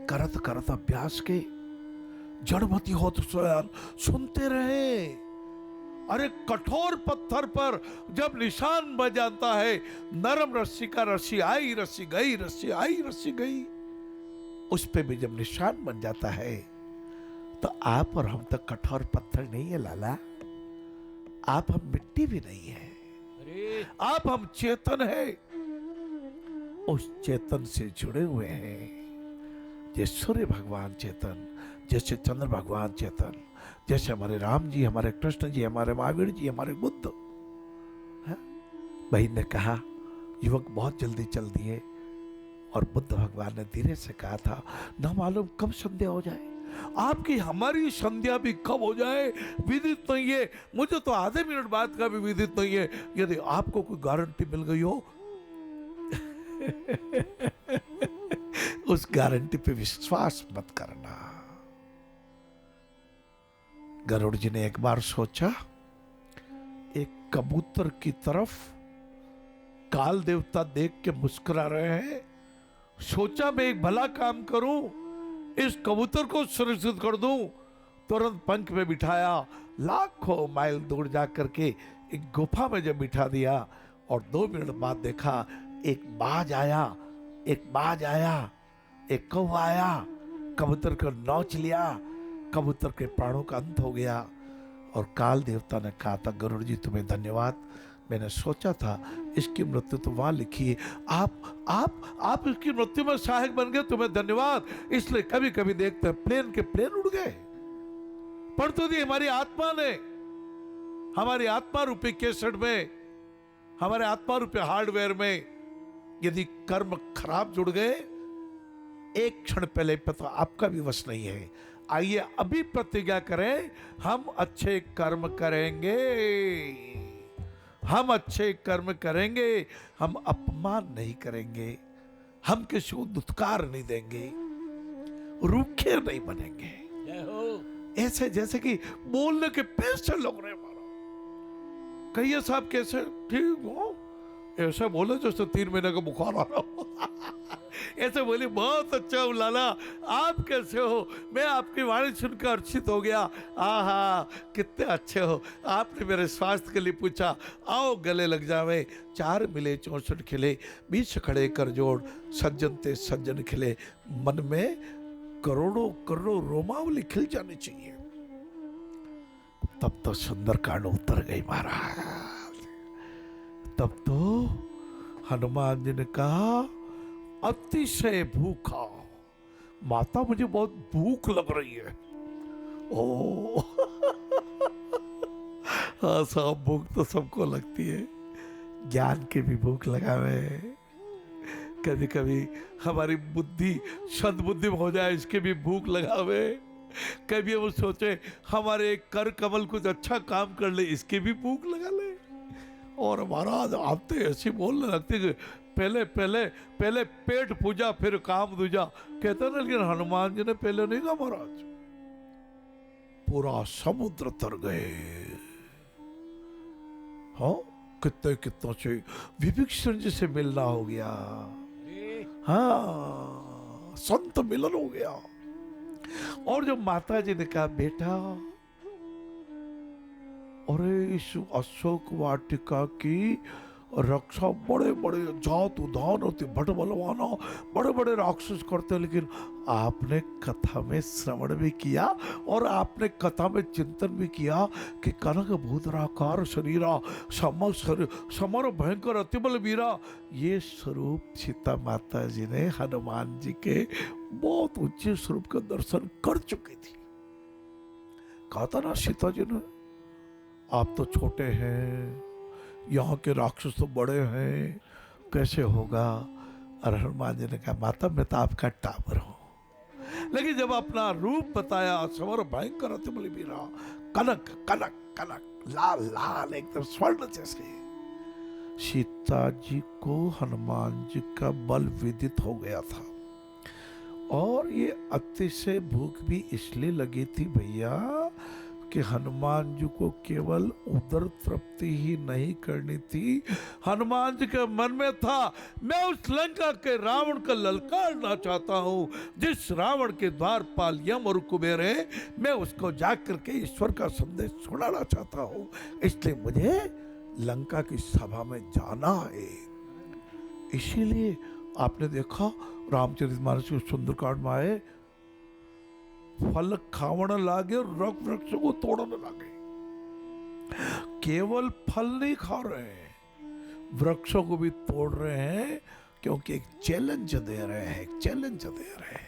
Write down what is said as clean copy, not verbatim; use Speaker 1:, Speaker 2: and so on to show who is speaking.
Speaker 1: करत करत अभ्यास के जड़मती हो तो यार सुनते रहे। अरे कठोर पत्थर पर जब निशान बन जाता है, नरम रस्सी का रस्सी आई रस्सी गई, रस्सी आई रस्सी गई, उस पे भी जब निशान बन जाता है तो आप और हम तो कठोर पत्थर नहीं है लाला, आप हम मिट्टी भी नहीं है, आप हम चेतन है। उस चेतन से जुड़े हुए हैं, जैसे सूर्य भगवान चेतन, जैसे चंद्र भगवान चेतन, जैसे हमारे राम जी, हमारे कृष्ण जी, हमारे महावीर जी, हमारे बुद्ध। बहन ने कहा युवक बहुत जल्दी चल दिए, और बुद्ध भगवान ने धीरे से कहा था न मालूम कब संध्या हो जाए, आपकी हमारी संध्या भी कब हो जाए विदित नहीं है। मुझे तो आधे मिनट बाद का भी विदित नहीं है। यदि आपको कोई गारंटी मिल गई हो उस गारंटी पे विश्वास मत करना। गरुड़ जी ने एक बार सोचा, एक कबूतर की तरफ काल देवता देख के मुस्कुरा रहे हैं, सोचा मैं एक भला काम करूं, इस कबूतर को सुरक्षित कर दूं। तुरंत पंख में बिठाया, लाखों माइल दूर जाकर के एक गुफा में जब बिठा दिया, और 2 मिनट बाद देखा एक बाज आया, एक बाज आया, एक कौवा आया, कबूतर को नोच लिया, कबूतर के प्राणों का अंत हो गया। और काल देवता ने कहा था गरुड़ जी तुम्हें धन्यवाद, मैंने सोचा था इसकी मृत्यु तो वहां लिखी है, आप इसकी मृत्यु में सहायक बन गए, तुम्हें धन्यवाद। इसलिए कभी कभी देखते हैं प्लेन के प्लेन उड़ गए, पर तो दी हमारी आत्मा ने, हमारी आत्मा रूपी केसट में, हमारे आत्मा रूपी हार्डवेयर में यदि कर्म खराब जुड़ गए, एक क्षण पहले पता आपका भी वश नहीं है। आइए अभी प्रतिज्ञा करें, हम अच्छे कर्म करेंगे, हम अच्छे कर्म करेंगे, हम अपमान नहीं करेंगे, हम किसी को दुत्कार नहीं देंगे, रूखे नहीं बनेंगे। ऐसे जैसे कि बोलने के पैसे लोग रहे मारो, कहिए साहब कैसे ठीक हो, ऐसे बोले जैसे 3 महीने का बुखार आ रहा हो ऐसे बोले बहुत अच्छा हूँ लाला, आप कैसे हो, मैं आपकी वाणी सुनकर हर्षित हो गया, आहा कितने अच्छे हो, आपने मेरे स्वास्थ्य के लिए पूछा, आओ गले लग जावे, 4 मिले 64 खिले, 20 खड़े कर जोड़, सज्जन ते सज्जन खिले, मन में करोड़ों करोड़ों रोमावली खिल जानी चाहिए। तब तो सुंदर कांड उतर गई महाराज। तब तो हनुमान जी ने कहा अतिशय भूखा, माता मुझे बहुत भूख लग रही है। ओ हाँ साहब, भूख तो सबको लगती है, ज्ञान की भी भूख लगावे, कभी कभी हमारी बुद्धि सद्बुद्धि हो जाए इसके भी भूख लगावे, कभी हम सोचे हमारे कर कमल कुछ अच्छा काम कर ले इसके भी भूख लगा ले। और महाराज आते ऐसे बोलने लगते कि पहले पहले पहले पेट पूजा फिर काम दूजा, कहते ना, लेकिन हनुमान जी ने पहले नहीं कहा महाराज, पूरा समुद्र तर गए। हाँ कितने कितनों से विभीषण जी से मिलना हो गया, हाँ संत मिलन हो गया। और जब माता जी ने कहा बेटा, अरे इस अशोक वाटिका की रक्षा बड़े बड़े जात उदान होते, बड़ बलवाना बड़े बड़े राक्षस करते, लेकिन आपने कथा में श्रवण भी किया और आपने कथा में चिंतन भी किया कि कनक भूधराकार शरीरा समर भयंकर अतिबल वीरा, ये स्वरूप सीता माता जी ने हनुमान जी के बहुत ऊंचे स्वरूप का दर्शन कर चुकी थी। कहा था ना सीता जी ने, आप तो छोटे हैं, यहाँ के राक्षस तो बड़े हैं, कैसे होगा। और हनुमान जी ने कहा माता मैं तो आपका टावर हूं, लेकिन जब अपना रूप बताया समर भयंकर अतिबल वीरा, कनक कनक कनक लाल लाल एकदम स्वर्ण जैसे, सीता जी को हनुमान जी का बल विदित हो गया था। और ये अतिशय भूख भी इसलिए लगी थी भैया कि हनुमान जी को केवल उदर तृप्ति ही नहीं करनी थी, हनुमान जी के मन में था मैं उस लंका के रावण को ललकारना चाहता हूं, जिस रावण के द्वारपाल यम और कुबेर है, मैं उसको जाकर के ईश्वर का संदेश सुनाना चाहता हूं, इसलिए मुझे लंका की सभा में जाना है। इसीलिए आपने देखा रामचरितमानस के सुंदरकांड में आए, फल खावण लागे और वृक्ष को तोड़ने लगे। केवल फल नहीं खा रहे हैं, वृक्षों को भी तोड़ रहे हैं, क्योंकि एक चैलेंज दे रहे हैं, एक चैलेंज दे रहे हैं।